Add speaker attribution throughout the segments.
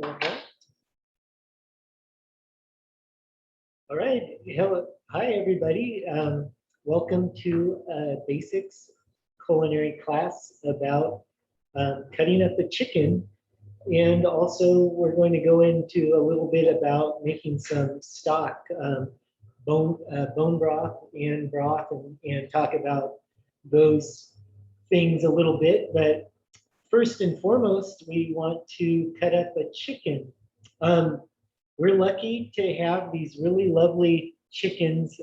Speaker 1: Uh-huh. All right. Hello. Hi, everybody. Welcome to Basics Culinary class about cutting up a chicken. And also, we're going to go into a little bit about making some stock, bone broth and broth, and talk about those things a little bit. But first and foremost, we want to cut up a chicken. Um, we're lucky to have these really lovely chickens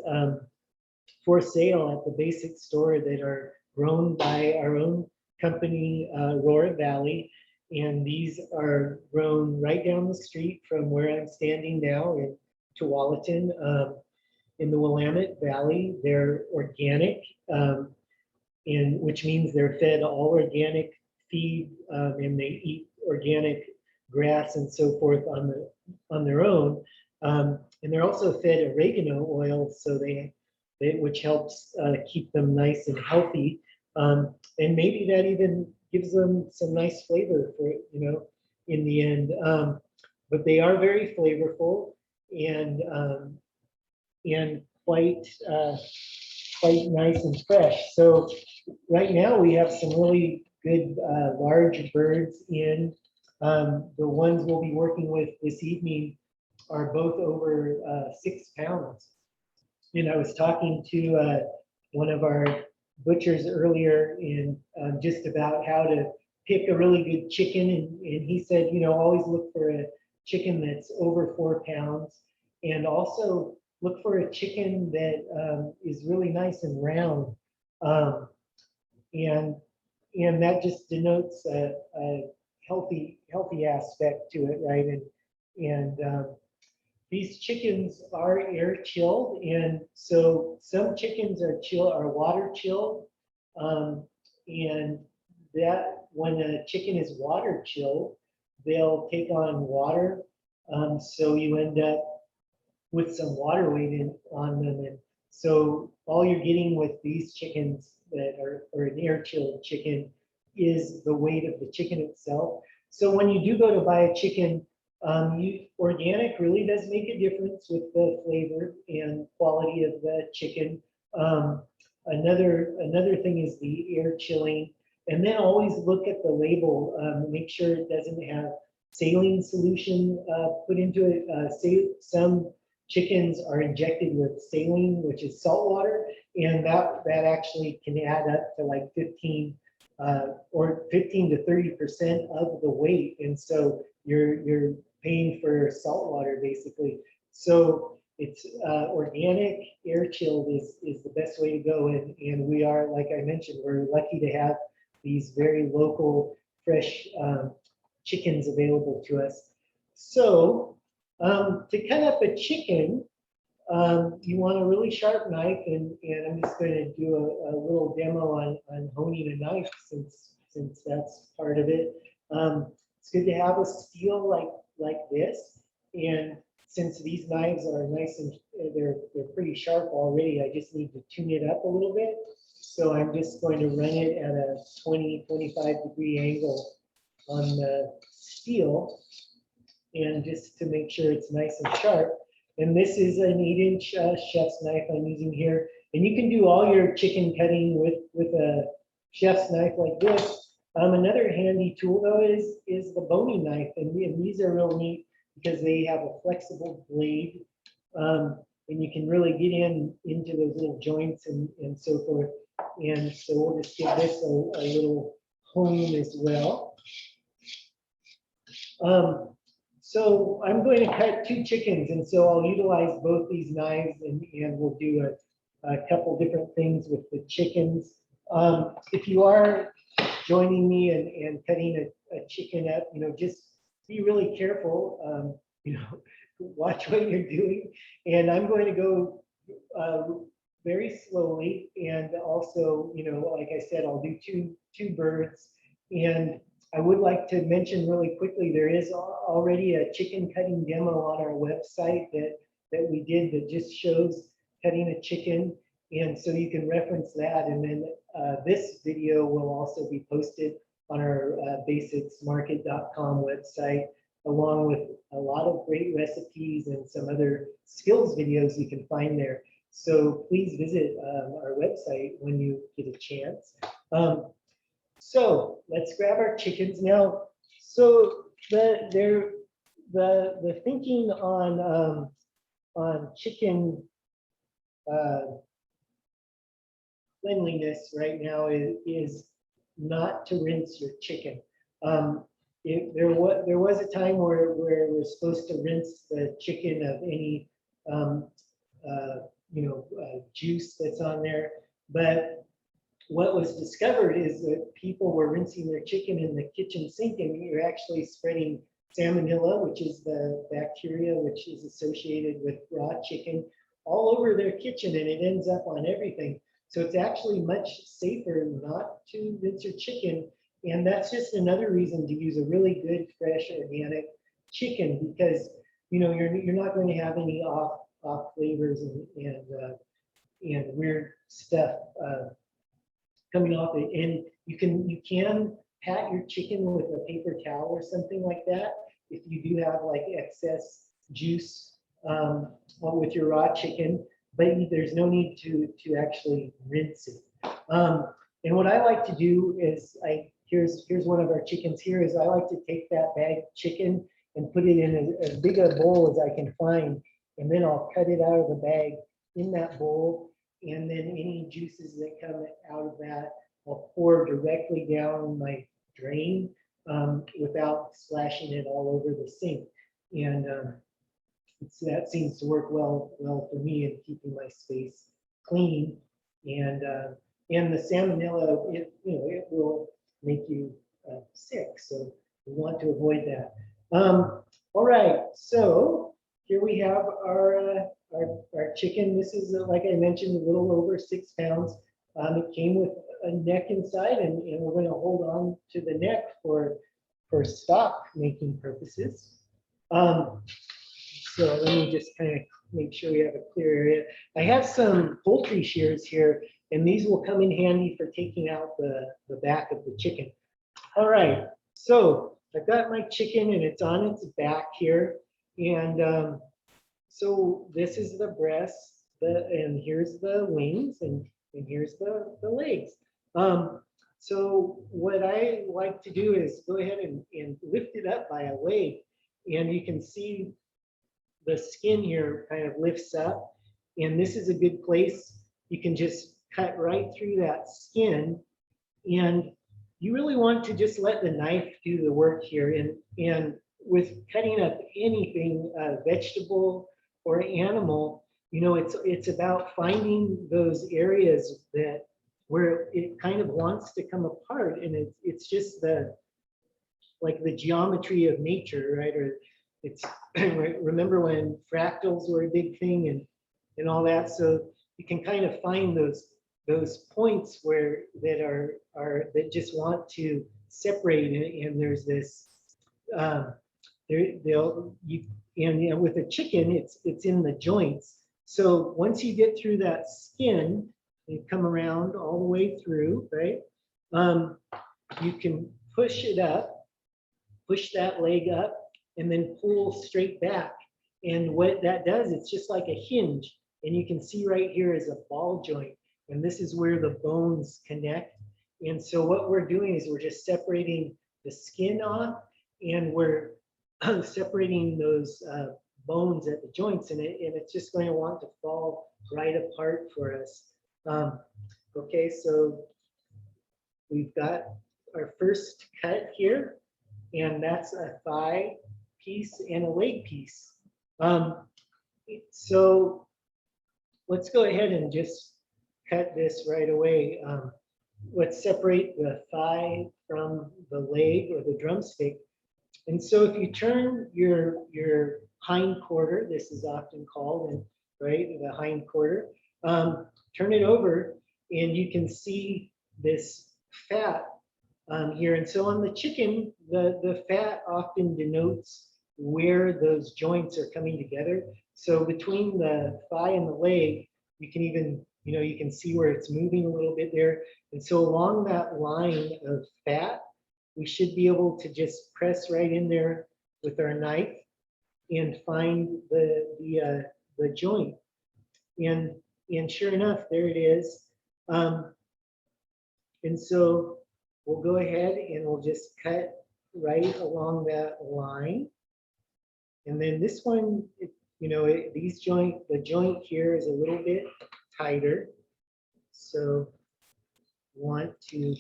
Speaker 1: for sale at the Basic store that are grown by our own company, Aurora Valley. And these are grown right down the street from where I'm standing now in Tualatin, in the Willamette Valley. They're organic, which means they're fed all organic feed, and they eat organic grass and so forth on their own. And they're also fed oregano oil, so which helps keep them nice and healthy. And maybe that even gives them some nice flavor for, in the end. But they are very flavorful and quite nice and fresh. So right now we have some really good large birds in. The ones we'll be working with this evening are both over 6 pounds. And I was talking to one of our butchers earlier in just about how to pick a really good chicken. And he said, always look for a chicken that's over 4 pounds, and also look for a chicken that is really nice and round. And that just denotes a healthy aspect to it, right? And these chickens are air chilled, and so some chickens are water chilled, and that when a chicken is water chilled, they'll take on water, so you end up with some water weight on them, and so all you're getting with these chickens that are an air chilled chicken is the weight of the chicken itself. So when you do go to buy a chicken, organic really does make a difference with the flavor and quality of the chicken. Another thing is the air chilling, and then always look at the label. Make sure it doesn't have saline solution put into it. Some chickens are injected with saline, which is salt water, and that actually can add up to like 15 to 30% of the weight, and so you're paying for salt water basically. So it's organic, air chilled is the best way to go, and we are, like I mentioned, we're lucky to have these very local, fresh chickens available to us. So to cut up a chicken, you want a really sharp knife, and I'm just going to do a little demo on honing a knife since that's part of it. It's good to have a steel like this, and since these knives are nice and they're pretty sharp already, I just need to tune it up a little bit. So I'm just going to run it at a 20-25 degree angle on the steel, and just to make sure it's nice and sharp. And this is an 8-inch chef's knife I'm using here. And you can do all your chicken cutting with a chef's knife like this. Another handy tool though is the boning knife, and these are real neat because they have a flexible blade, and you can really get into those little joints and so forth. And so we'll just give this a little hone as well. So I'm going to cut 2 chickens, and so I'll utilize both these knives, and we'll do a couple different things with the chickens. If you are joining me and cutting a chicken up, just be really careful, watch what you're doing. And I'm going to go very slowly, and also, like I said, I'll do two birds. And I would like to mention really quickly, there is already a chicken cutting demo on our website that we did that just shows cutting a chicken. And so you can reference that. And then this video will also be posted on our basicsmarket.com website. along with a lot of great recipes and some other skills videos you can find there. So please visit our website when you get a chance. So let's grab our chickens now. So the thinking on chicken cleanliness right now is not to rinse your chicken. There was a time where we're supposed to rinse the chicken of any juice that's on there, but what was discovered is that people were rinsing their chicken in the kitchen sink, and you're actually spreading salmonella, which is the bacteria which is associated with raw chicken, all over their kitchen, and it ends up on everything. So it's actually much safer not to rinse your chicken, and that's just another reason to use a really good, fresh, organic chicken, because you're not going to have any off flavors and weird stuff coming off it. And you can pat your chicken with a paper towel or something like that if you do have like excess juice with your raw chicken, but there's no need to actually rinse it. And what I like to do is here's one of our chickens here, is I like to take that bagged chicken and put it in as big a bowl as I can find, and then I'll cut it out of the bag in that bowl, and then any juices that come out of that I'll pour directly down my drain without splashing it all over the sink. And that seems to work well for me in keeping my space clean. And the salmonella, it will make you sick, so we want to avoid that. All right, so here we have our chicken. This is, like I mentioned, a little over 6 pounds. It came with a neck inside, and we're going to hold on to the neck for stock making purposes. So let me just kind of make sure we have a clear area. I have some poultry shears here, and these will come in handy for taking out the back of the chicken. All right, so I've got my chicken, and it's on its back here. And so this is the breast, and here's the wings, and here's the legs. So what I like to do is go ahead and lift it up by a leg, and you can see the skin here kind of lifts up, and this is a good place. You can just cut right through that skin, and you really want to just let the knife do the work here. And with cutting up anything, vegetable or animal, it's about finding those areas where it kind of wants to come apart, and it's just like the geometry of nature, right? Or it's remember when fractals were a big thing and all that. So you can kind of find those points that just want to separate, and there's this and with a chicken, it's in the joints. So once you get through that skin, you come around all the way through, right? You can push it up, push that leg up, and then pull straight back. And what that does, it's just like a hinge. And you can see right here is a ball joint, and this is where the bones connect. And so what we're doing is we're just separating the skin off, and we're separating those bones at the joints, and it's just going to want to fall right apart for us. Okay, so we've got our first cut here, and that's a thigh piece and a leg piece. So let's go ahead and just cut this right away. Let's separate the thigh from the leg or the drumstick. And so if you turn your hind quarter, this is often called, and right, the hind quarter, turn it over, and you can see this fat here. And so on the chicken, the fat often denotes where those joints are coming together. So between the thigh and the leg, you can even, you can see where it's moving a little bit there. And so along that line of fat, we should be able to just press right in there with our knife and find the joint. And sure enough, there it is. And so we'll go ahead and we'll just cut right along that line. And then this one, the joint here is a little bit tighter. So want to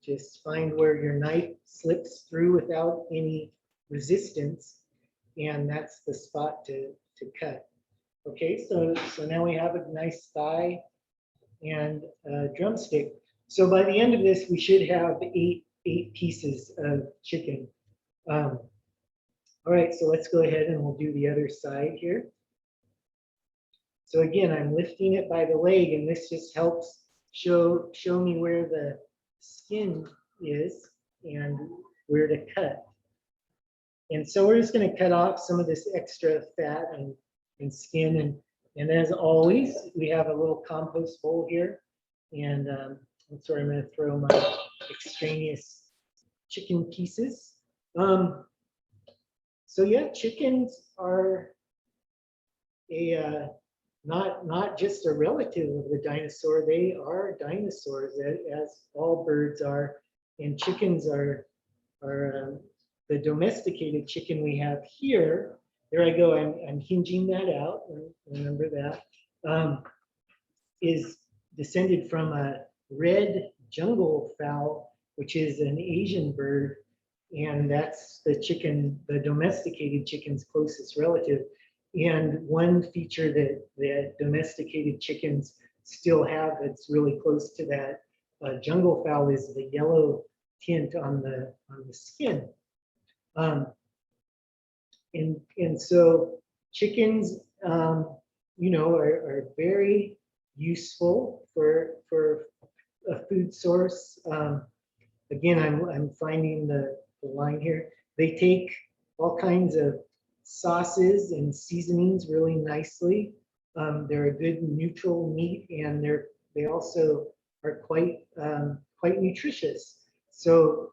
Speaker 1: just find where your knife slips through without any resistance. And that's the spot to cut. Okay, so now we have a nice thigh and a drumstick. So by the end of this, we should have eight pieces of chicken. All right, so let's go ahead and we'll do the other side here. So again, I'm lifting it by the leg, and this just helps show me where the skin is and where to cut. And so we're just going to cut off some of this extra fat and skin. And as always, we have a little compost bowl here. And that's where I'm going to throw my extraneous chicken pieces. So yeah, chickens are not just a relative of the dinosaur. They are dinosaurs, as all birds are. And chickens are the domesticated chicken we have here. There I go. I'm hinging that out. Remember that. Is descended from a red jungle fowl, which is an Asian bird, and that's the domesticated chicken's closest relative. And one feature that domesticated chickens still have that's really close to that jungle fowl is the yellow tint on the skin. And so chickens, are very useful for a food source. Again, I'm finding the line here. They take all kinds of sauces and seasonings really nicely. They're a good neutral meat, and they also are quite nutritious. So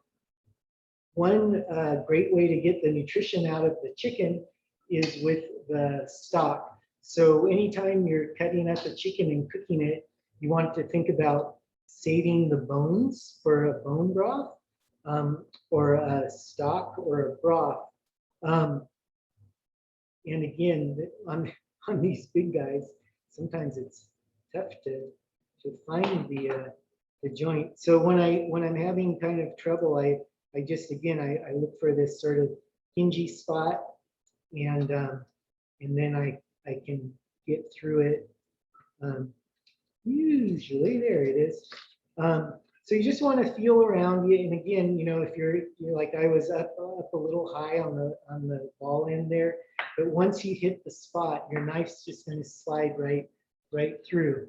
Speaker 1: one great way to get the nutrition out of the chicken is with the stock. So anytime you're cutting up a chicken and cooking it, you want to think about saving the bones for a bone broth, or a stock or a broth. And again, on these big guys, sometimes it's tough to find the joint. So when I'm having kind of trouble, I just, again, I look for this sort of hingy spot, and then I can get through it. Usually there it is. So you just want to feel around you, and again, if you're like I was up a little high on the ball end there, but once you hit the spot, your knife's just going to slide right through.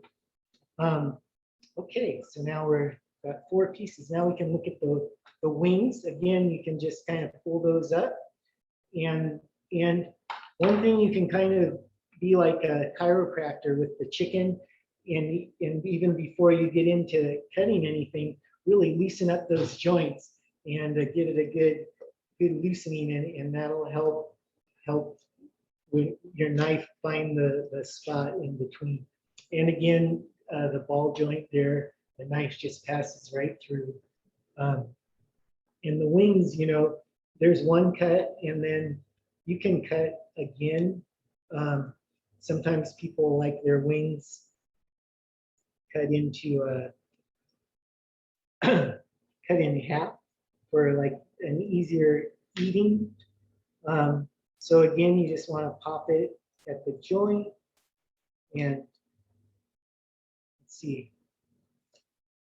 Speaker 1: Okay, so now we're got 4 pieces. Now we can look at the wings. Again, you can just kind of pull those up, and one thing you can kind of be like a chiropractor with the chicken. And even before you get into cutting anything, really loosen up those joints and give it a good loosening, and that'll help with your knife find the spot in between. And again, the ball joint there, the knife just passes right through. In the wings, there's one cut, and then you can cut again. Sometimes people like their wings cut into cut in half for like an easier eating. So again, you just want to pop it at the joint, and let's see,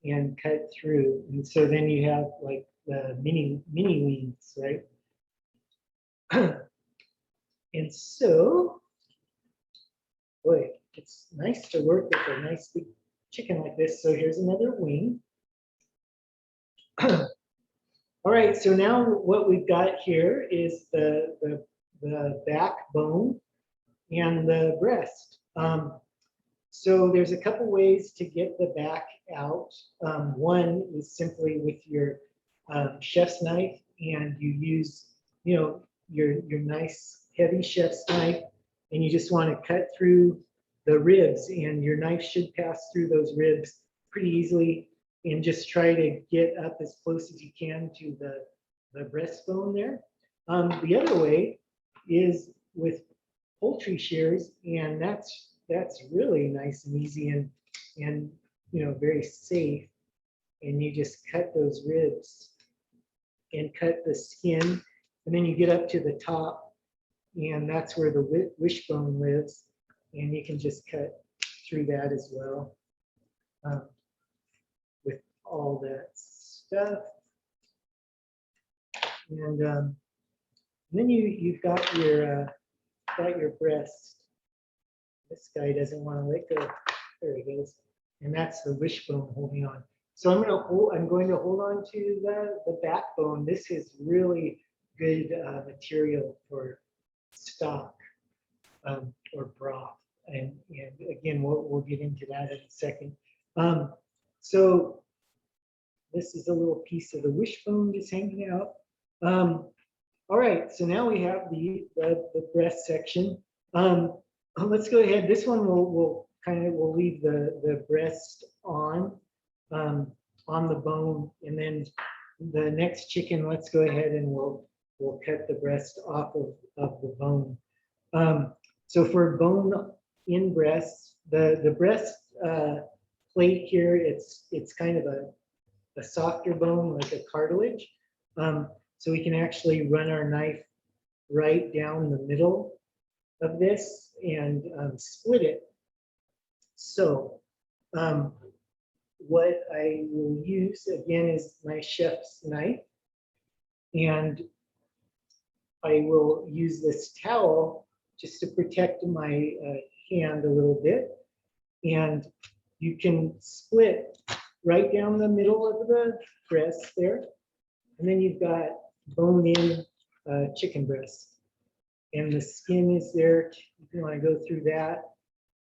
Speaker 1: and cut through. And so then you have like the mini wings, right? And so, boy, it's nice to work with a nice big chicken like this. So here's another wing. All right, so now what we've got here is the backbone and the breast. So there's a couple ways to get the back out. One is simply with your chef's knife, and you use, your nice heavy chef's knife, and you just want to cut through the ribs, and your knife should pass through those ribs pretty easily, and just try to get up as close as you can to the breastbone there. The other way is with poultry shears, and that's really nice and easy and very safe. And you just cut those ribs and cut the skin, and then you get up to the top, and that's where the wishbone lives, and you can just cut through that as well with all that stuff. And then you've got your breast. This guy doesn't want to let go. There he goes, and that's the wishbone holding on. So I'm going to hold on to the backbone. This is really good material for stock or broth, and again we'll get into that in a second. So this is a little piece of the wishbone just hanging out. All right, so now we have the breast section. Let's go ahead. This one we'll leave the breast on the bone, and then the next chicken, let's go ahead and we'll cut the breast off of the bone. So for bone in breast, the breast plate here, it's kind of a softer bone, like a cartilage. So we can actually run our knife right down the middle of this and split it. So what I will use again is my chef's knife, and I will use this towel just to protect my hand a little bit. And you can split right down the middle of the breast there, and then you've got bone-in chicken breast, and the skin is there if you want to go through that.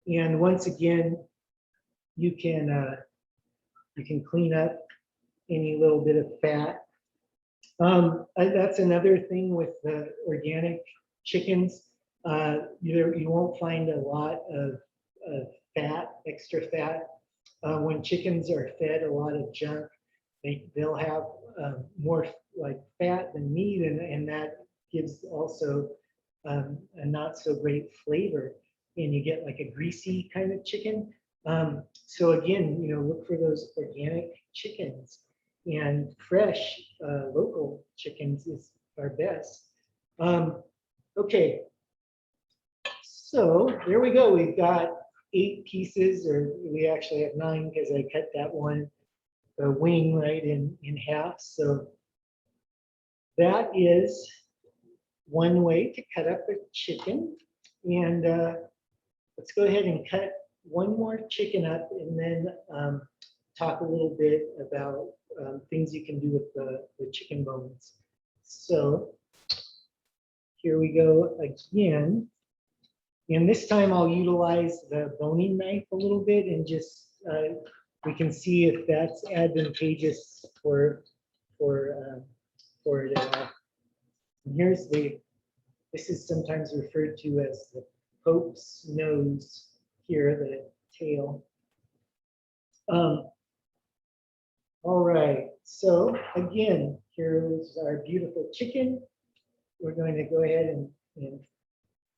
Speaker 1: And once again, you can clean up any little bit of fat. That's another thing with the organic chickens. You won't find a lot of fat, extra fat. When chickens are fed a lot of junk, they'll have more like fat than meat, and that gives also a not so great flavor, and you get like a greasy kind of chicken. So again, look for those organic chickens, and fresh local chickens are best. Okay, so there we go. We've got 8 pieces, or we actually have 9 because I cut that one wing right in half. So that is one way to cut up a chicken. And let's go ahead and cut one more chicken up, and then talk a little bit about things you can do with the chicken bones. So here we go again. And this time I'll utilize the boning knife a little bit, and just we can see if that's advantageous for it at all. And here's this is sometimes referred to as the Pope's nose here, the tail. All right, so again, here's our beautiful chicken. We're going to go ahead and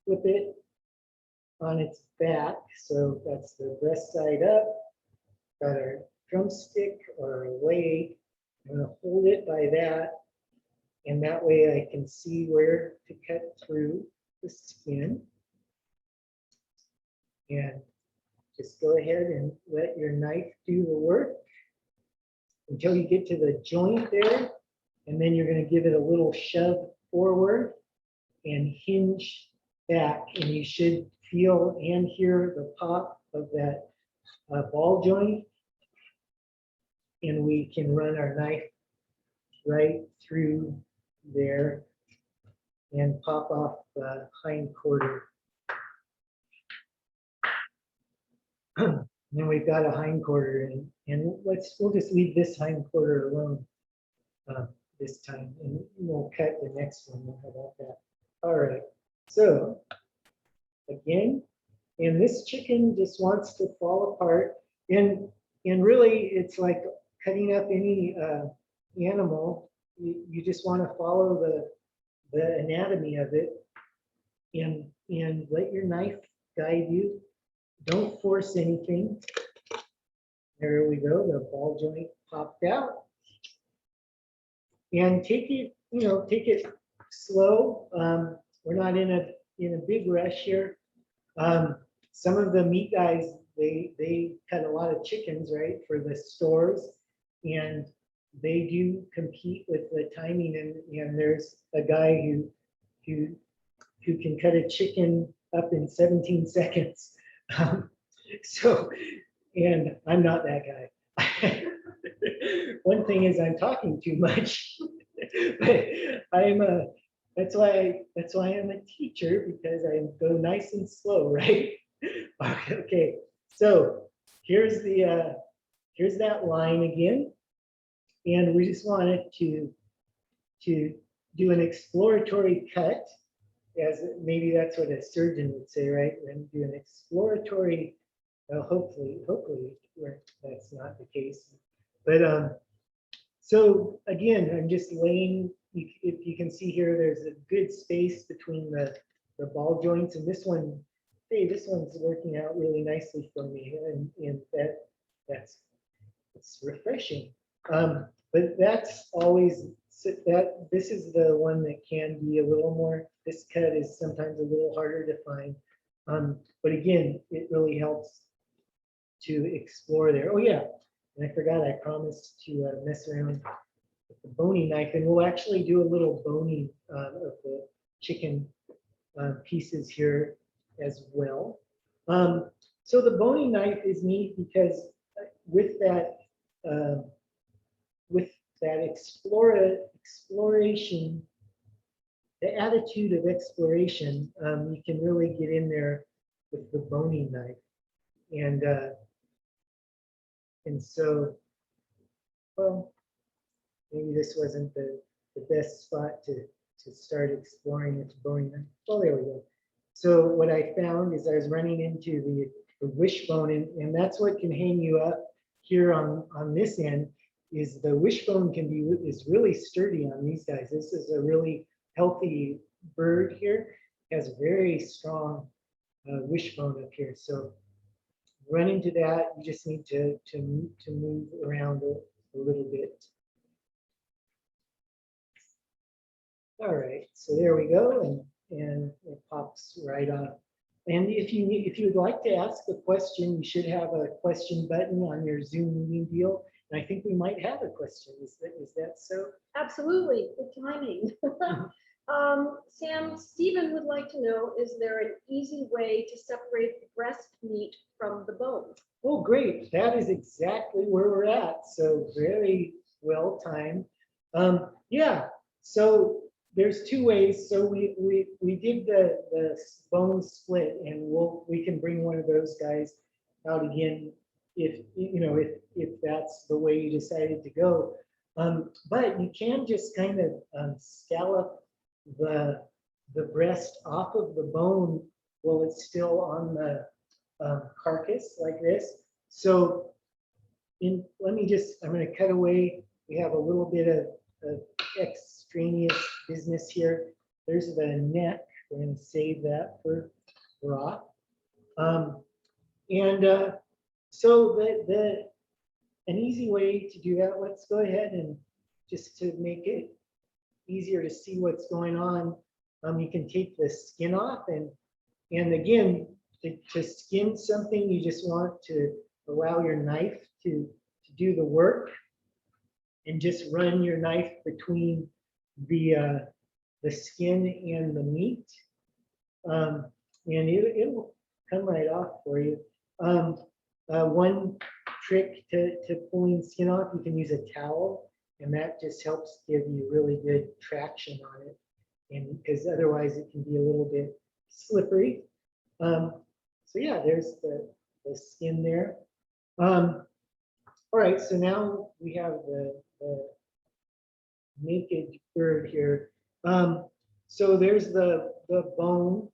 Speaker 1: flip it on its back. So that's the breast side up. Got our drumstick or our leg. I'm going to hold it by that, and that way I can see where to cut through the skin. And just go ahead and let your knife do the work until you get to the joint there, and then you're going to give it a little shove forward and hinge back, and you should feel and hear the pop of that ball joint, and we can run our knife right through there and pop off the hind quarter. And we've got a hind quarter, and we'll just leave this hind quarter alone this time, and we'll cut the next one. How about that? All right. So again, and this chicken just wants to fall apart. And really, it's like cutting up any animal. You just want to follow the anatomy of it, and let your knife guide you. Don't force anything. There we go. The ball joint popped out. And take it, take it slow. We're not in a big rush here. Some of the meat guys, they cut a lot of chickens, right, for the stores, and they do compete with the timing. And there's a guy who who can cut a chicken up in 17 seconds. So, and I'm not that guy. One thing is I'm talking too much, but I'm a. That's why I'm a teacher, because I go nice and slow, right? Okay, so here's here's that line again, and we just wanted to do an exploratory cut, as maybe that's what a surgeon would say, right? And do an exploratory. Well, hopefully, that's not the case. But so again, I'm just laying. If you can see here, there's a good space between the ball joints, and this one, hey, this one's working out really nicely for me, and that's it's refreshing. But that's always this is the one that can be a little more. This cut is sometimes a little harder to find, but again, it really helps to explore there. Oh yeah, and I forgot, I promised to mess around with the boning knife, and we'll actually do a little boning of the chicken pieces here as well. So the boning knife is neat because with that uh, exploration, the attitude of exploration, you can really get in there with the boning knife, and so, well, maybe this wasn't the best spot to start exploring its boning knife. Well, there we go. So what I found is I was running into the wishbone, and that's what can hang you up here on this end. Is the wishbone is really sturdy on these guys. This is a really healthy bird here. It has very strong wishbone up here. So run into that. You just need to move around a little bit. All right, so there we go, and it pops right off. And if you'd like to ask a question, you should have a question button on your Zoom meeting deal. And I think we might have a question. Is that so?
Speaker 2: Absolutely, good timing. Sam, Stephen would like to know, is there an easy way to separate the breast meat from the bone?
Speaker 1: Oh, great. That is exactly where we're at. So very well timed. Yeah, so there's two ways. So we did the bone split, and we can bring one of those guys out again if that's the way you decided to go. But you can just kind of scallop the breast off of the bone while it's still on the carcass like this. So I'm going to cut away. We have a little bit of extraneous business here. There's the neck. We're going to save that for broth. So an easy way to do that, let's go ahead and just to make it easier to see what's going on, you can take the skin off, and again, to skin something, you just want to allow your knife to do the work, and just run your knife between the skin and the meat, and it will come right off for you. One trick to pulling skin off, you can use a towel, and that just helps give you really good traction on it, and because otherwise it can be a little bit slippery. So yeah, there's the skin there. All right, so now we have the naked bird here. So there's the bone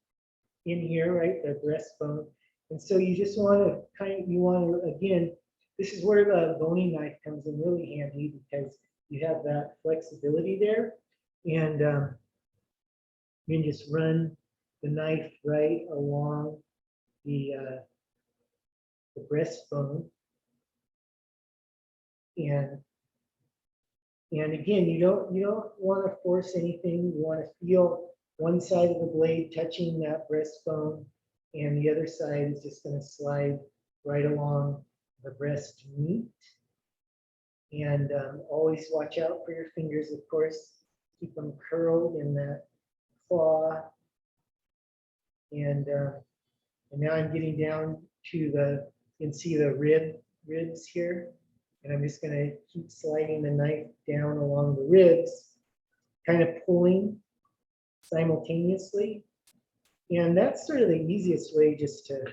Speaker 1: in here, right? The breastbone. And so you just want to you want to, again, this is where the boning knife comes in really handy because you have that flexibility there. And you can just run the knife right along the breastbone. And again, you don't want to force anything. You want to feel one side of the blade touching that breastbone, and the other side is just going to slide right along the breast meat. And always watch out for your fingers, of course. Keep them curled in that claw. And now I'm getting down to you can see the ribs here. And I'm just going to keep sliding the knife down along the ribs, kind of pulling simultaneously. And that's sort of the easiest way just to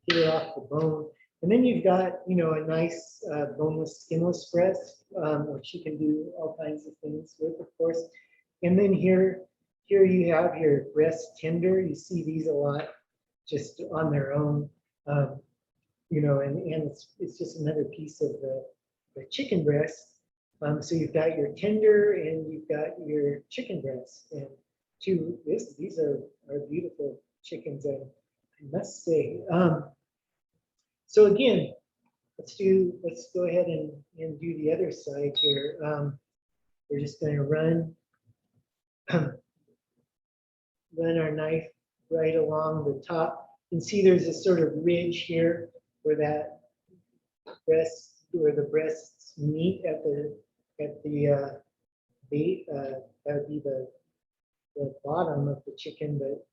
Speaker 1: get it off the bone. And then you've got, a nice boneless, skinless breast, which you can do all kinds of things with, of course. And then here you have your breast tender. You see these a lot just on their own, and it's just another piece of the chicken breast. So you've got your tender and you've got your chicken breast. And these are beautiful chickens, I must say. So again, let's go ahead and do the other side here. We're just going to run our knife right along the top. You can see there's a sort of ridge here where the breasts meet at the bait. That would be the bottom of the chicken, but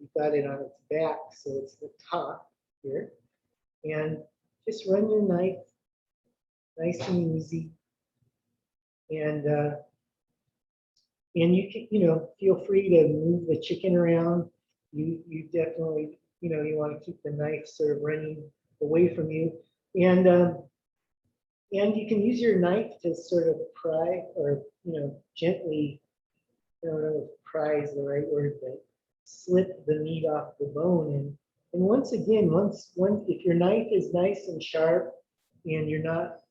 Speaker 1: you've got it on its back, so it's the top here. And just run your knife nice and easy. And you can, feel free to move the chicken around. You definitely, you want to keep the knife sort of running away from you. And you can use your knife to sort of pry or, gently, I don't know if pry is the right word, but slip the meat off the bone. And once again, if your knife is nice and sharp and you're not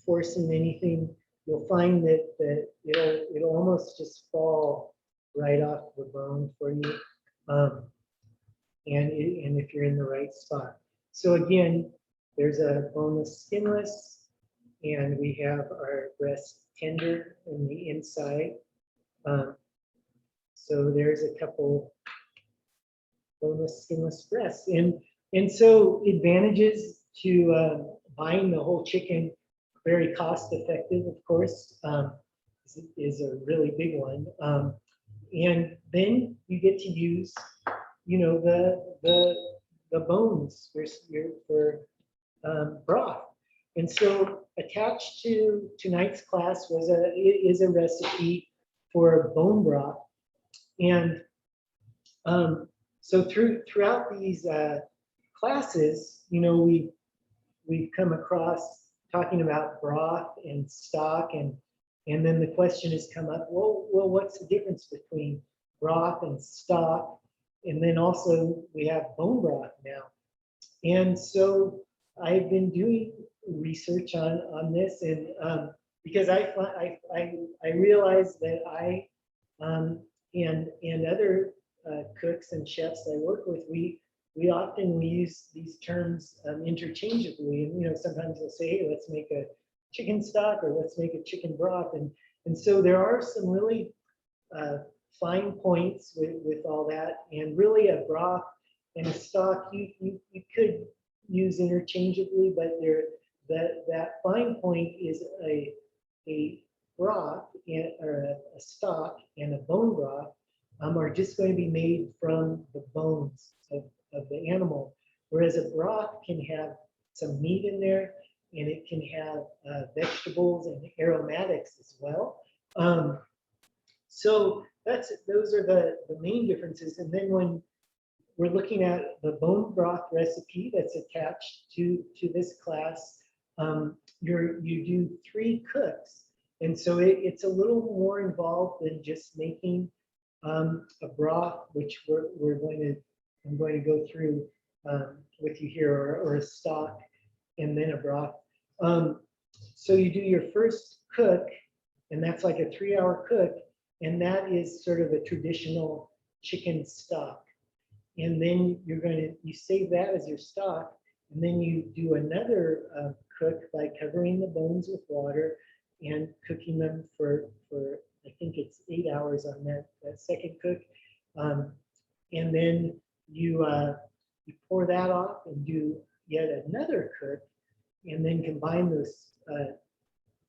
Speaker 1: forcing anything, you'll find that it'll almost just fall right off the bone for you. And if you're in the right spot. So again, there's a boneless, skinless, and we have our breast tender in the inside. So there's a couple boneless, skinless breasts. And so advantages to buying the whole chicken, very cost effective, of course, is a really big one. And then you get to use, the bones for broth. And so attached to tonight's class is a recipe for bone broth. And so throughout these classes, we've come across talking about broth and stock, and then the question has come up, well, what's the difference between broth and stock? And then also we have bone broth now. And so I've been doing research on this, and because I realized that I and other cooks and chefs I work with, we often use these terms interchangeably, and sometimes they'll say, hey, let's make a chicken stock or let's make a chicken broth, and so there are some really fine points with all that, and really a broth and a stock you could use interchangeably, but that fine point is a broth or a stock and a bone broth are just going to be made from the bones of the animal, whereas a broth can have some meat in there, and it can have vegetables and aromatics as well. So those are the main differences. And then when we're looking at the bone broth recipe that's attached to this class, you do 3 cooks. And so it's a little more involved than just making a broth, which I'm going to go through with you here, or a stock, and then a broth. So you do your first cook, and that's like a 3-hour cook, and that is sort of a traditional chicken stock. And then you save that as your stock, and then you do another cook by covering the bones with water and cooking them for I think it's 8 hours on that second cook. And then you pour that off and do yet another cook, and then combine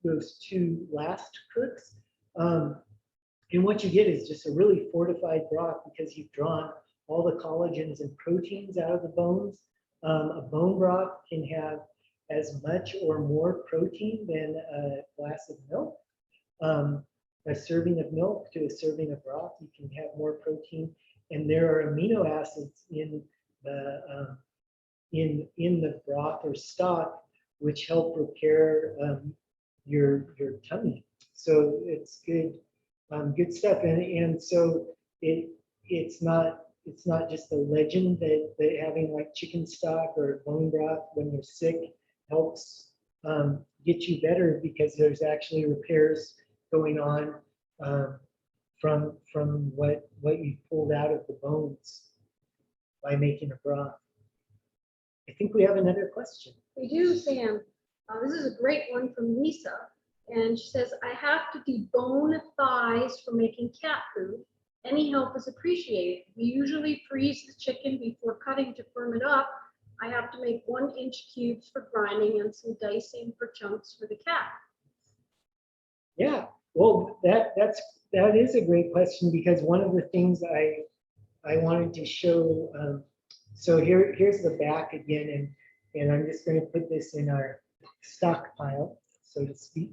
Speaker 1: those two last cooks. And what you get is just a really fortified broth because you've drawn all the collagens and proteins out of the bones. A bone broth can have as much or more protein than a glass of milk. A serving of milk to a serving of broth, you can have more protein, and there are amino acids in the broth or stock which help repair your tummy. So it's good. Good stuff, and so it's not just a legend that having like chicken stock or bone broth when you're sick helps get you better, because there's actually repairs going on from what you pulled out of the bones by making a broth. I think we have another question.
Speaker 2: We do, Sam. This is a great one from Lisa. And she says, I have to debone thighs for making cat food. Any help is appreciated. We usually freeze the chicken before cutting to firm it up. I have to make 1-inch cubes for grinding and some dicing for chunks for the cat.
Speaker 1: Yeah, well, that is a great question, because one of the things I wanted to show. So here's the back again, and I'm just going to put this in our stockpile, so to speak.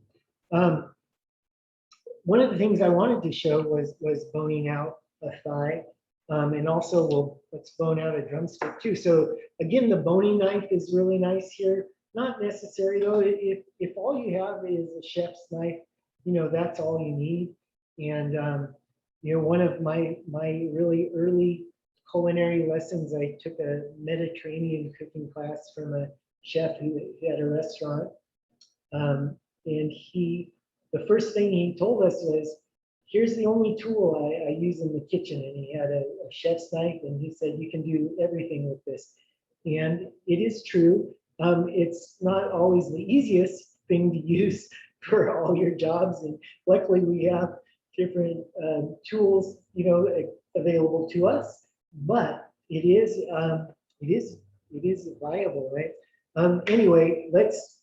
Speaker 1: One of the things I wanted to show was boning out a thigh, and also let's bone out a drumstick too. So again, the boning knife is really nice here. Not necessary though. If all you have is a chef's knife, that's all you need. And one of my really early culinary lessons, I took a Mediterranean cooking class from a chef who had a restaurant. And the first thing he told us was, here's the only tool I use in the kitchen. And he had a chef's knife, and he said, you can do everything with this. And it is true. It's not always the easiest thing to use for all your jobs. And luckily we have different tools, available to us, but it is viable, right? Anyway,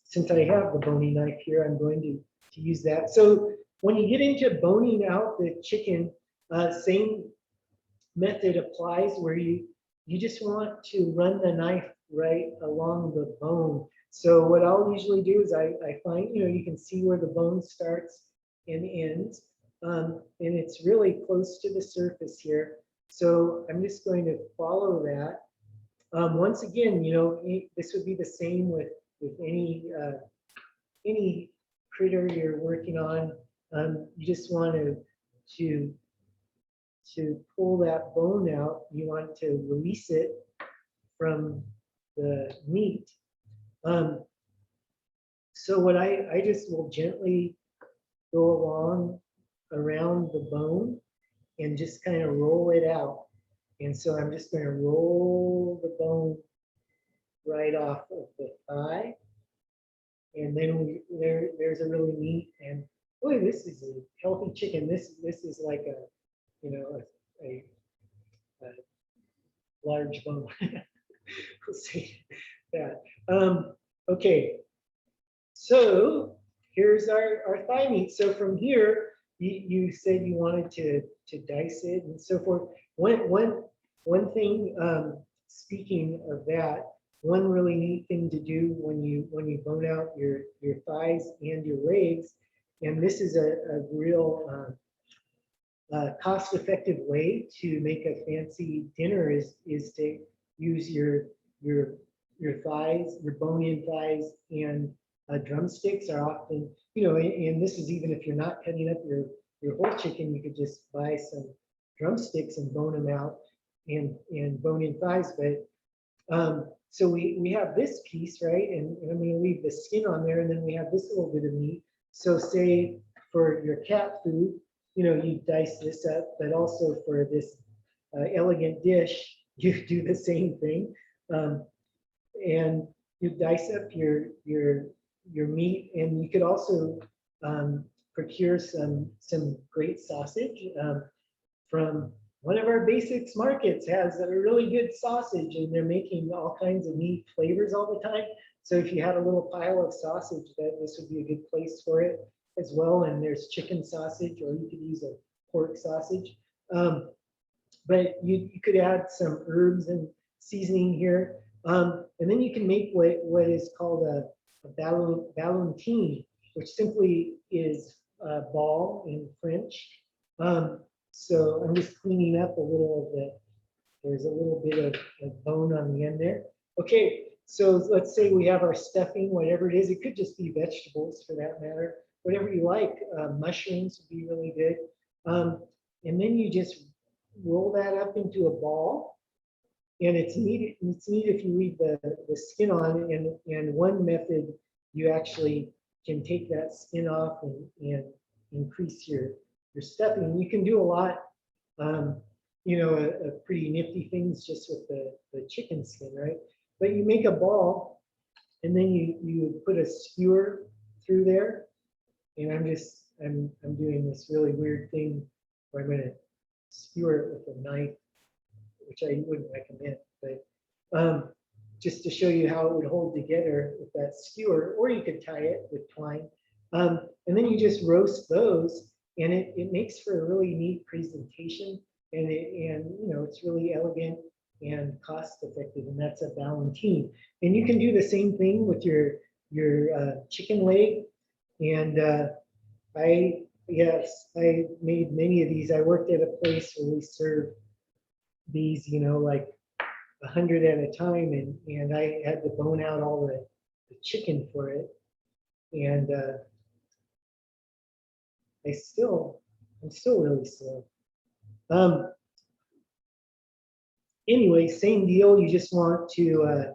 Speaker 1: since I have the boning knife here, I'm going to use that. So when you get into boning out the chicken, same method applies, where you just want to run the knife right along the bone. So what I'll usually do is I find, you can see where the bone starts and ends, and it's really close to the surface here. So I'm just going to follow that. Once again, this would be the same with any critter you're working on. You just want to pull that bone out. You want to release it from the meat. So what I just will gently go along around the bone and just kind of roll it out. And so I'm just going to roll the bone right off of the thigh. And then there's a really neat, and boy, this is a healthy chicken. This is like a large bone. We'll say that. Okay, so here's our thigh meat. So from here, you said you wanted to dice it and so forth. One thing, speaking of that, one really neat thing to do when you bone out your thighs and your legs, and this is a real cost-effective way to make a fancy dinner, is to use your thighs, your bone-in thighs, and drumsticks are often, and this is even if you're not cutting up your whole chicken, you could just buy drumsticks and bone them out and bone in thighs. But so we have this piece, right? And I'm going to leave the skin on there, and then we have this little bit of meat. So say for your cat food, you know, you dice this up, but also for this elegant dish, you do the same thing. And you dice up your meat, and you could also procure some great sausage from one of our Basics markets. Has a really good sausage, and they're making all kinds of neat flavors all the time. So if you had a little pile of sausage, that this would be a good place for it as well. And there's chicken sausage, or you could use a pork sausage. But you could add some herbs and seasoning here. And then you can make what is called a ballonine, which simply is a ball in French. So I'm just cleaning up a little of the, there's a little bit of bone on the end there. Okay, so let's say we have our stuffing, whatever it is. It could just be vegetables for that matter, whatever you like. Mushrooms would be really good. And then you just roll that up into a ball. And it's neat if you leave the skin on. And one method, you actually can take that skin off and increase your stuffing. You can do a lot, you know, a pretty nifty things just with the chicken skin, right? But you make a ball, and then you put a skewer through there. And I'm doing this really weird thing where I'm going to skewer it with a knife, which I wouldn't recommend, but just to show you how it would hold together with that skewer, or you could tie it with twine. And then you just roast those, and it makes for a really neat presentation, and you know, it's really elegant and cost effective, and that's a ballonine. And you can do the same thing with your chicken leg. And I made many of these. I worked at a place where we served these, you know, like 100 at a time, and I had to bone out all the chicken for it. And I'm still really slow. Anyway, same deal. You just want to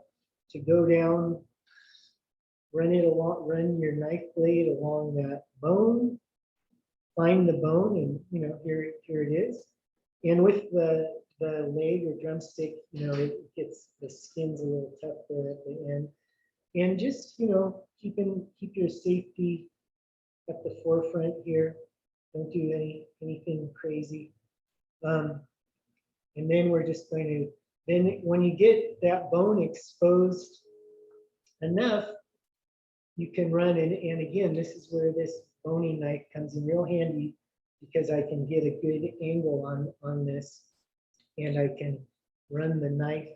Speaker 1: go down, run your knife blade along that bone, find the bone, and you know, here it is. And with the leg or drumstick, you know, it gets, the skin's a little tough there at the end. And just, you know, keep your safety at the forefront here. Don't do anything crazy. And then we're just going to, then when you get that bone exposed enough, you can run, and again, this is where this boning knife comes in real handy, because I can get a good angle on this, and I can run the knife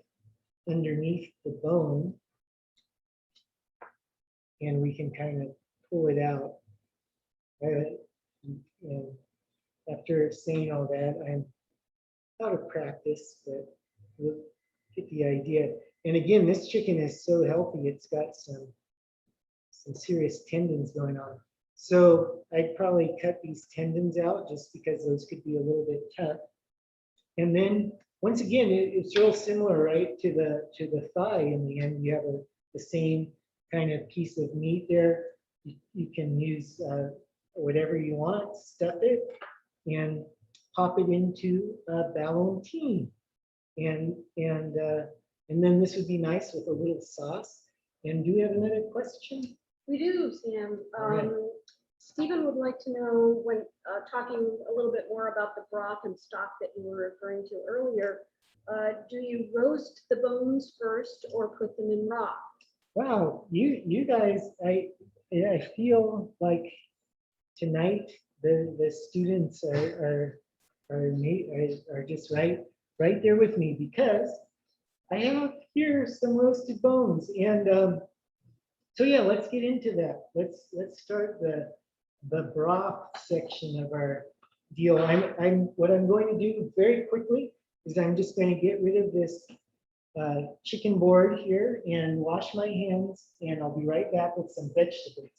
Speaker 1: underneath the bone, and we can kind of pull it out. And after saying all that, I'm out of practice, but we'll get the idea. And again, this chicken is so healthy, it's got some serious tendons going on. So I'd probably cut these tendons out, just because those could be a little bit tough. And then once again, it's real similar, right, to the thigh. In the end, you have the same kind of piece of meat there. You can use whatever you want, stuff it, and pop it into a ballonine. And then this would be nice with a little sauce. And do we have another question?
Speaker 2: We do, Sam.
Speaker 1: Right.
Speaker 2: Stephen would like to know, when talking a little bit more about the broth and stock that you were referring to earlier, do you roast the bones first or put them in raw?
Speaker 1: Wow, you guys, I feel like tonight the students are just right there with me, because I have here some roasted bones. And so yeah, let's get into that. Let's start the broth section of our deal. What I'm going to do very quickly is I'm just going to get rid of this chicken board here and wash my hands, and I'll be right back with some vegetables.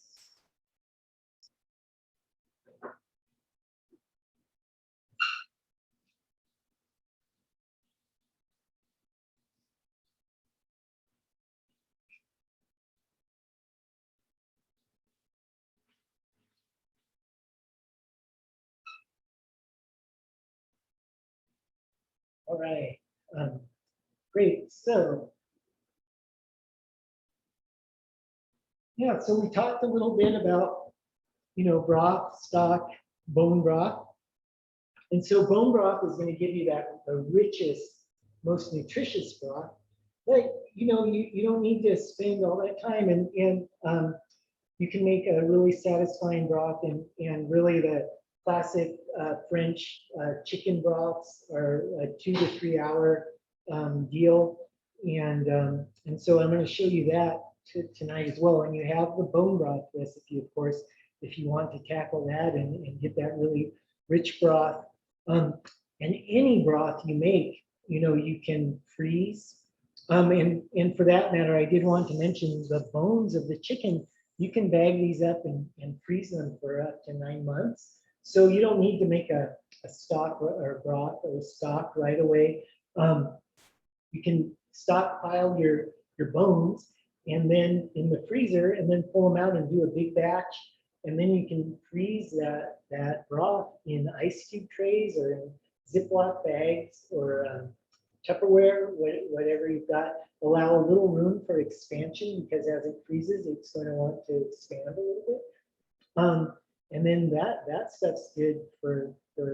Speaker 1: All right. Great. So, yeah, so we talked a little bit about, broth, stock, bone broth. And so bone broth is going to give you that the richest, most nutritious broth. But, you don't need to spend all that time and you can make a really satisfying broth and really the classic French chicken broths are a 2 to 3 hour deal. And so I'm going to show you that tonight as well. And you have the bone broth recipe, of course, if you want to tackle that and get that really rich broth. And any broth you make, you can freeze. And for that matter, I did want to mention the bones of the chicken. You can bag these up and freeze them for up to 9 months. So you don't need to make a stock or broth or stock right away. You can stockpile your bones and then in the freezer and then pull them out and do a big batch. And then you can freeze that broth in ice cube trays or in Ziploc bags or Tupperware, whatever you've got. Allow a little room for expansion because as it freezes, it's going to want to expand a little bit. And then that stuff's good for 5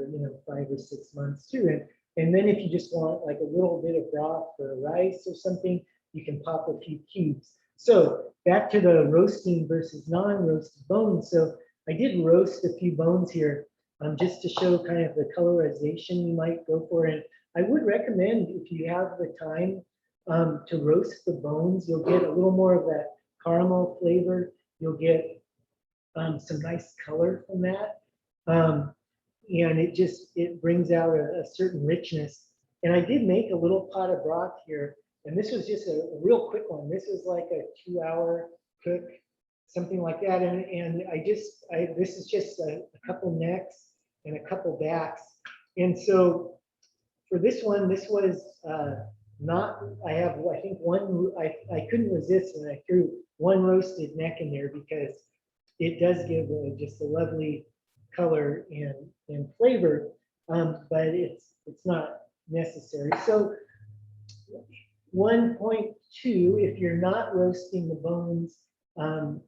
Speaker 1: or 6 months too. And then if you just want like a little bit of broth for rice or something, you can pop a few cubes. So back to the roasting versus non-roasted bones. So I did roast a few bones here just to show kind of the colorization you might go for. And I would recommend if you have the time to roast the bones, you'll get a little more of that caramel flavor. You'll get some nice color from that. And it brings out a certain richness. And I did make a little pot of broth here. And this was just a real quick one. This was like a 2-hour cook, something like that. And this is just a couple necks and a couple backs. And so for this one, this was I think one, I couldn't resist and I threw one roasted neck in there because it does give just a lovely color and flavor, but it's not necessary. So 1.2, if you're not roasting the bones and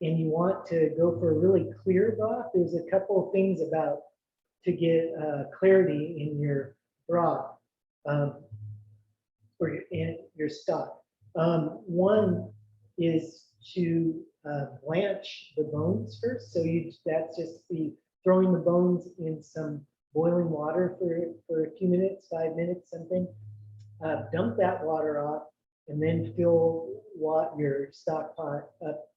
Speaker 1: you want to go for a really clear broth, there's a couple of things to get clarity in your broth or in your stock. One is to blanch the bones first. So that's just throwing the bones in some boiling water for a few minutes, 5 minutes, something. Dump that water off and then fill your stock pot up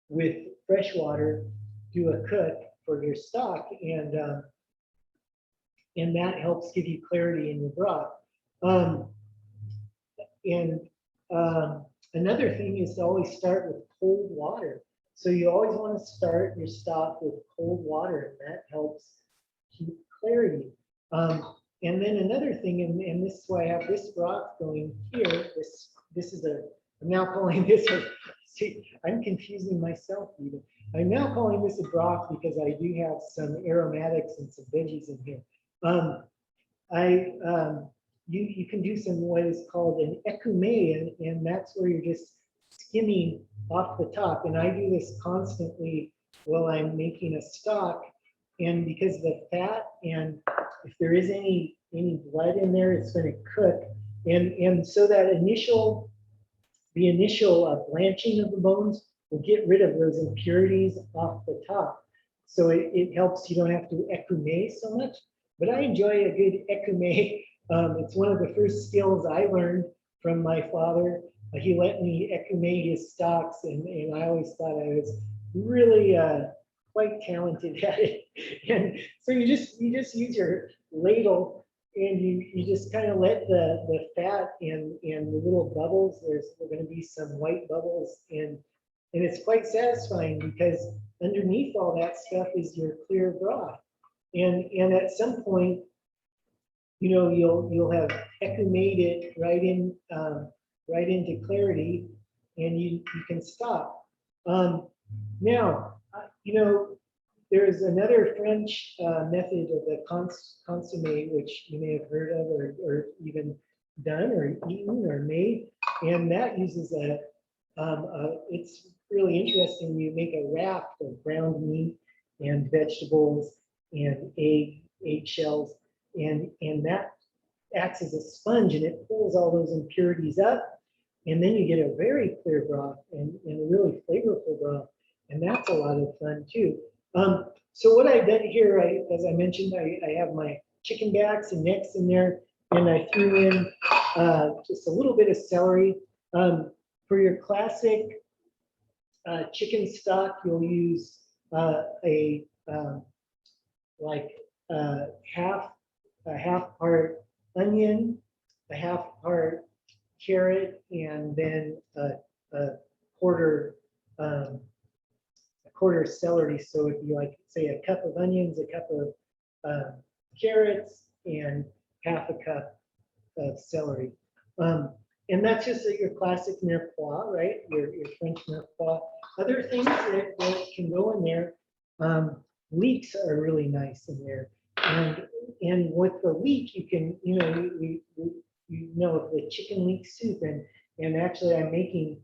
Speaker 1: with fresh water. Do a cook for your stock and that helps give you clarity in your broth. Another thing is to always start with cold water. So you always want to start your stock with cold water, and that helps keep clarity. And then another thing, and this is why I have this broth going here. This is I'm now calling this see, I'm confusing myself even. I'm now calling this a broth because I do have some aromatics and some veggies in here. You can do some what is called an écumé, and that's where you're just skimming off the top. And I do this constantly while I'm making a stock. And because of the fat, and if there is any blood in there, it's going to cook. And so that the initial blanching of the bones will get rid of those impurities off the top. So it helps you don't have to écumé so much. But I enjoy a good écumé. It's one of the first skills I learned from my father. He let me écumé his stocks, and I always thought I was really quite talented at it. And so you just use your ladle and you just kind of let the fat and the little bubbles, there's going to be some white bubbles, and it's quite satisfying because underneath all that stuff is your clear broth. And at some point, you'll have écumé it right into clarity, and you can stop. Now, there's another French method of the consommé, which you may have heard of or even done or eaten or made. And that uses it's really interesting. You make a raft of ground meat and vegetables and egg shells, and that acts as a sponge and it pulls all those impurities up. And then you get a very clear broth and a really flavorful broth. And that's a lot of fun too. So what I've done here, as I mentioned, I have my chicken backs and necks in there, and I threw in just a little bit of celery. For your classic chicken stock, you'll use like a half part onion, a half part carrot, and then a quarter celery. So it'd be like, say, a cup of onions, a cup of carrots, and half a cup of celery. And that's just your classic mirepoix, right? Your French mirepoix. Other things that can go in there, leeks are really nice in there. And with the leek, you can, the chicken leek soup, and actually I'm making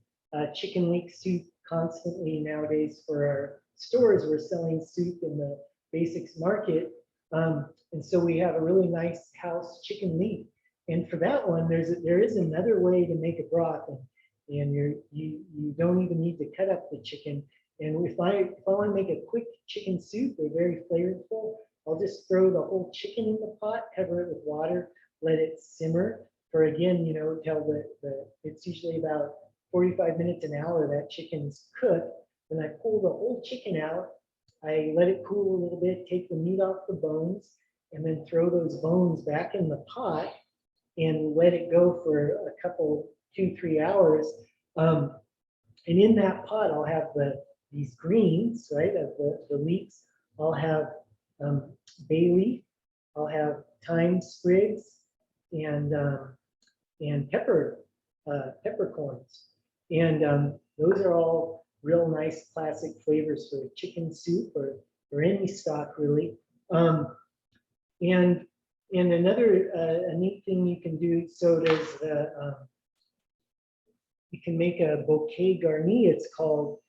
Speaker 1: chicken leek soup constantly nowadays for our stores. We're selling soup in the Basics market, and so we have a really nice house chicken leek. And for that one, there is another way to make a broth, and you don't even need to cut up the chicken. And if I want to make a quick chicken soup, they're very flavorful. I'll just throw the whole chicken in the pot, cover it with water, let it simmer for, again, till it's usually about 45 minutes, an hour that chicken's cooked. Then I pull the whole chicken out. I let it cool a little bit, take the meat off the bones, and then throw those bones back in the pot and let it go for a couple, 2-3 hours. And in that pot, I'll have these greens, right, of the leeks. I'll have bay leaf. I'll have thyme sprigs and peppercorns. And those are all real nice classic flavors for chicken soup or any stock, really. And another a neat thing you can do, so there's you can make a bouquet garni, it's called,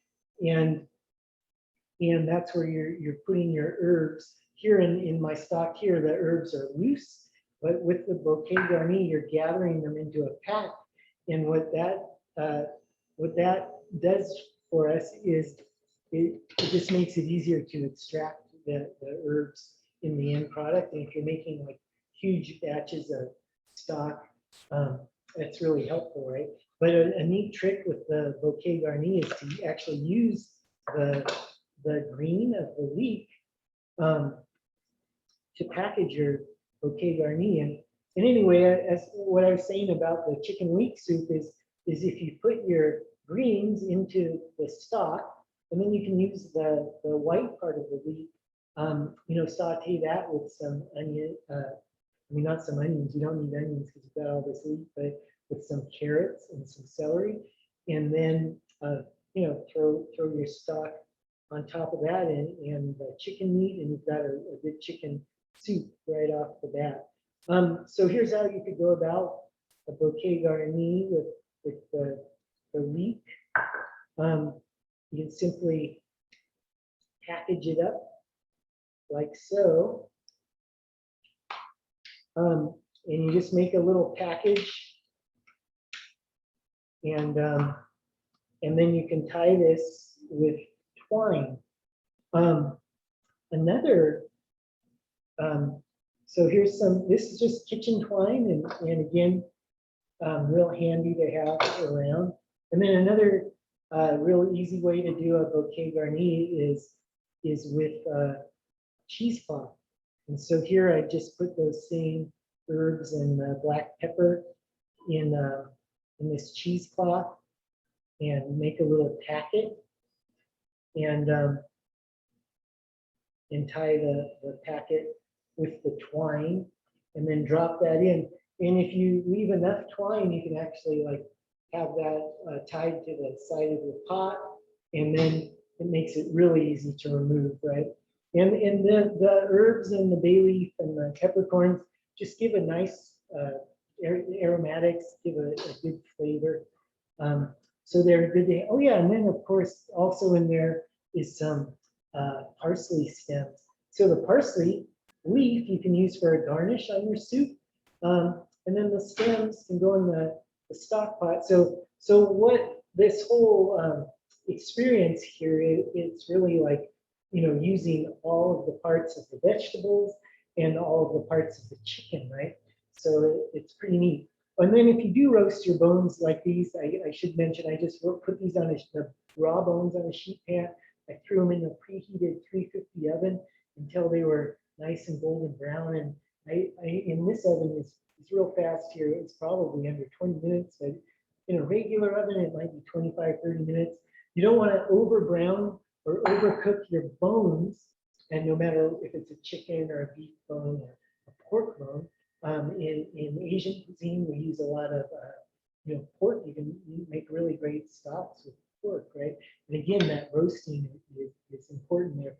Speaker 1: and that's where you're putting your herbs. Here in my stock here, the herbs are loose, but with the bouquet garni, you're gathering them into a pack. And what that does for us is it just makes it easier to extract the herbs in the end product. And if you're making like huge batches of stock, that's really helpful, right? But a neat trick with the bouquet garni is to actually use the green of the leek to package your bouquet garni. And anyway, as what I was saying about the chicken leek soup is if you put your greens into the stock, and then you can use the white part of the leek, saute that with some onion. Not some onions. You don't need onions because you've got all this leek, but with some carrots and some celery, and then throw your stock on top of that and the chicken meat, and you've got a good chicken soup right off the bat. So here's how you could go about a bouquet garni with the leek. You can simply package it up like so. And you just make a little package, and then you can tie this with twine. So here's this is just kitchen twine, and again, real handy to have around. And then another real easy way to do a bouquet garni is with cheesecloth. And so here I just put those same herbs and black pepper in this cheesecloth and make a little packet and tie the packet with the twine and then drop that in. And if you leave enough twine, you can actually like have that tied to the side of your pot, and then it makes it really easy to remove, right? And the herbs and the bay leaf and the peppercorns just give a nice aromatics, give a good flavor. So they're good. Oh yeah, and then of course also in there is some parsley stems. So the parsley leaf you can use for a garnish on your soup, and then the stems can go in the stock pot. So what this whole experience here is, it's really like, using all of the parts of the vegetables and all of the parts of the chicken, right? So it's pretty neat. And then if you do roast your bones like these, I should mention, I just put these on the raw bones on a sheet pan. I threw them in the preheated 350 oven until they were nice and golden brown. And in this oven is real fast here. It's probably under 20 minutes, but in a regular oven, it might be 25, 30 minutes. You don't want to over brown or overcook your bones. And no matter if it's a chicken or a beef bone or a pork bone, in Asian cuisine, we use a lot of pork. You can make really great stocks with pork, right? And again, that roasting is important there.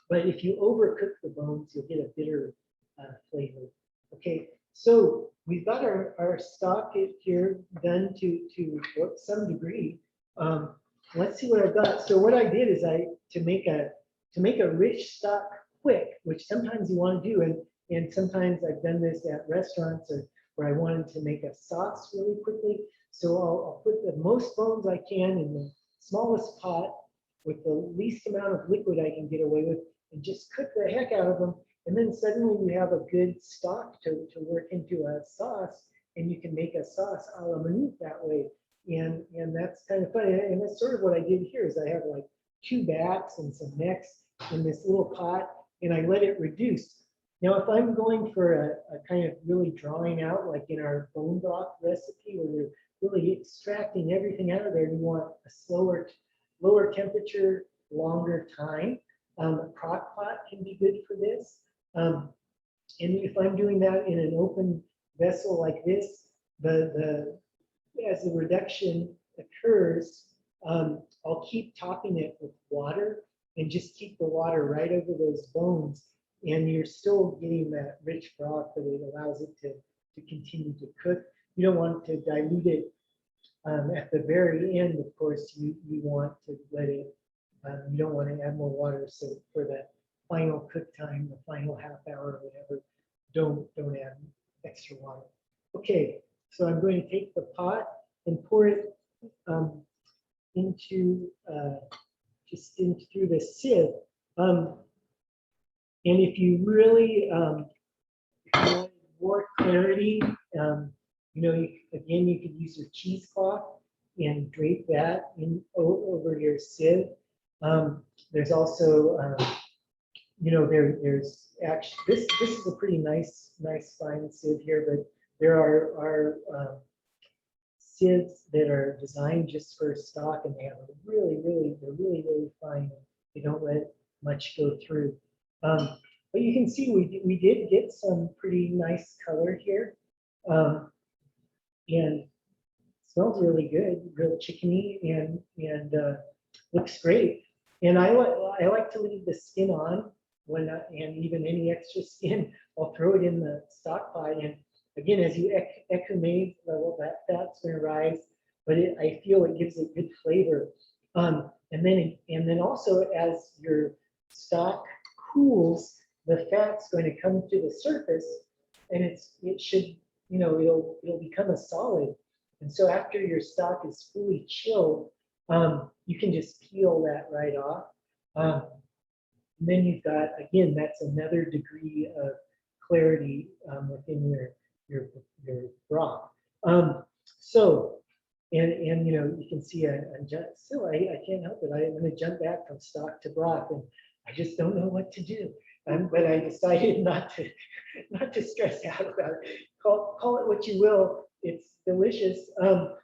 Speaker 1: But if you overcook the bones, you'll get a bitter flavor. Okay, so we've got our stock here done to some degree. Let's see what I've got. So what I did is to make a rich stock quick, which sometimes you want to do, and sometimes I've done this at restaurants where I wanted to make a sauce really quickly. So I'll put the most bones I can in the smallest pot with the least amount of liquid I can get away with, and just cook the heck out of them. And then suddenly you have a good stock to work into a sauce, and you can make a sauce a la minute that way. And that's kind of funny. And that's sort of what I did here is I have like 2 backs and some necks in this little pot, and I let it reduce. Now, if I'm going for a kind of really drawing out, like in our bone broth recipe, where we're really extracting everything out of there, you want a lower temperature, longer time. A crock pot can be good for this. And if I'm doing that in an open vessel like this, as the reduction occurs, I'll keep topping it with water and just keep the water right over those bones. And you're still getting that rich broth, but it allows it to continue to cook. You don't want to dilute it at the very end. Of course, you want to let it, you don't want to add more water. So for that final cook time, the final half hour or whatever, don't add extra water. Okay, so I'm going to take the pot and pour it into through the sieve. And if you really if you want more clarity, again, you could use your cheesecloth and drape that over your sieve. There's also, there's actually this is a pretty nice fine sieve here, but there are sieves that are designed just for stock, and they have they're really fine. They don't let much go through. But you can see we did get some pretty nice color here, and it smells really good, real chickeny, and looks great. And I like to leave the skin on and even any extra skin, I'll throw it in the stock pot. And again, as you acclimate, that fat's going to rise, but I feel it gives a good flavor. And then also as your stock cools, the fat's going to come to the surface, and it should, it'll become a solid. And so after your stock is fully chilled, you can just peel that right off. And then you've got, again, that's another degree of clarity within your broth. So, and you can see still I can't help it. I'm going to jump back from stock to broth, and I just don't know what to do. But I decided not to stress out about it. Call it what you will. It's delicious.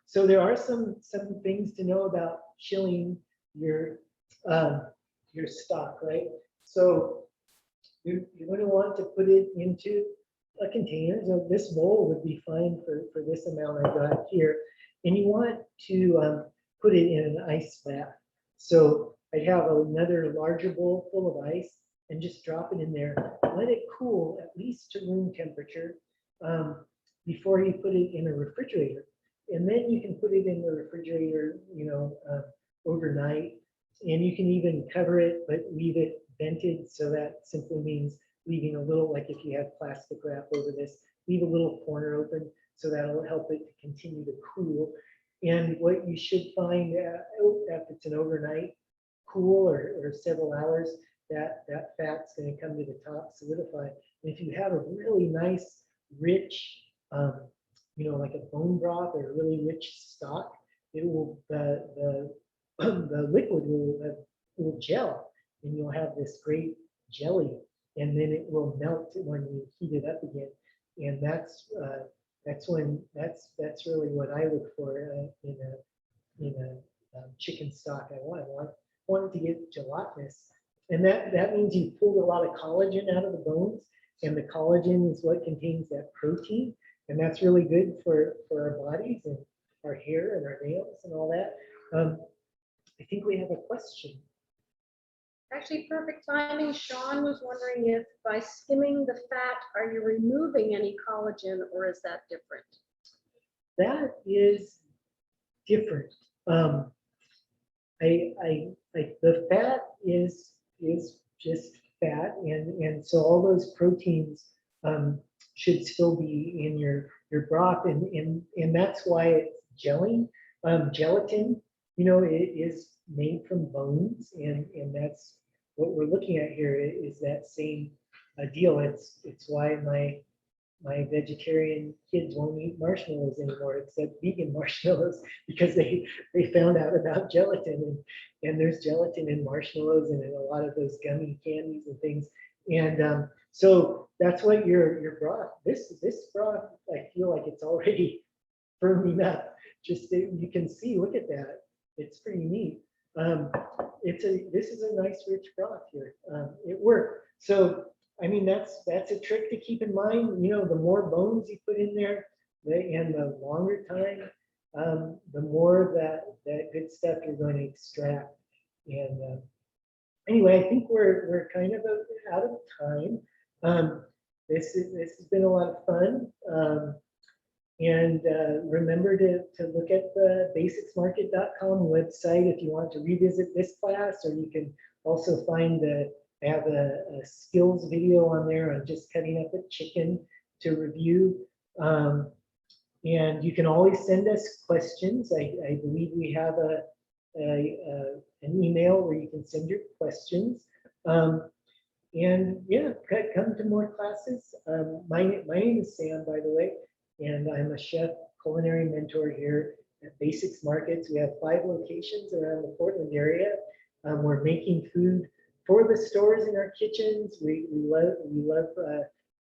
Speaker 1: So there are some things to know about chilling your stock, right? So you're going to want to put it into a container. So this bowl would be fine for this amount I got here. And you want to put it in an ice bath. So I'd have another larger bowl full of ice and just drop it in there. Let it cool at least to room temperature before you put it in a refrigerator. And then you can put it in the refrigerator, overnight. And you can even cover it, but leave it vented. So that simply means leaving a little, like if you have plastic wrap over this, leave a little corner open so that'll help it to continue to cool. And what you should find if it's an overnight cool or several hours, that fat's going to come to the top, solidify. And if you have a really nice, rich, like a bone broth or a really rich stock, it will the liquid will gel, and you'll have this great jelly, and then it will melt when you heat it up again. And that's really what I look for in a chicken stock. I want it to get gelatinous, and that means you pulled a lot of collagen out of the bones, and the collagen is what contains that protein, and that's really good for our bodies and our hair and our nails and all that. I think we have a question.
Speaker 2: Actually, perfect timing. Sean was wondering if by skimming the fat, are you removing any collagen, or is that different?
Speaker 1: That is different. The fat is just fat, and so all those proteins should still be in your broth, and that's why it's gelling. Gelatin, it is made from bones, and that's what we're looking at here is that same deal. It's why my vegetarian kids won't eat marshmallows anymore, except vegan marshmallows, because they found out about gelatin, and there's gelatin in marshmallows and in a lot of those gummy candies and things. And so that's what your broth, this broth, I feel like it's already firming up. Just you can see, look at that. It's pretty neat. This is a nice rich broth here. It worked. So I mean, that's a trick to keep in mind. The more bones you put in there, and the longer time, the more that good stuff you're going to extract. And anyway, I think we're kind of out of time. This has been a lot of fun. And remember to look at the basicsmarket.com website if you want to revisit this class, or you can also I have a skills video on there on just cutting up a chicken to review. And you can always send us questions. I believe we have an email where you can send your questions. And yeah, come to more classes. My name is Sam, by the way, and I'm a chef culinary mentor here at Basics Markets. We have 5 locations around the Portland area. We're making food for the stores in our kitchens. We love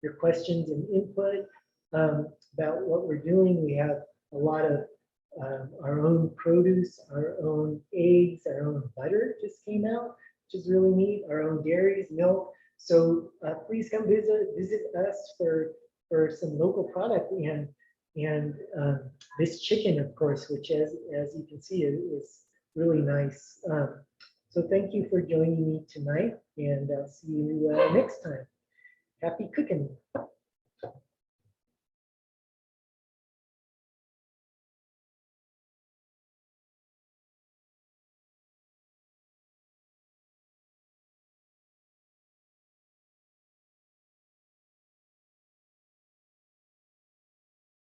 Speaker 1: your questions and input about what we're doing. We have a lot of our own produce, our own eggs, our own butter just came out, which is really neat. Our own dairies, milk. So please come visit us for some local product, and this chicken, of course, which as you can see is really nice. So thank you for joining me tonight, and I'll see you next time. Happy cooking.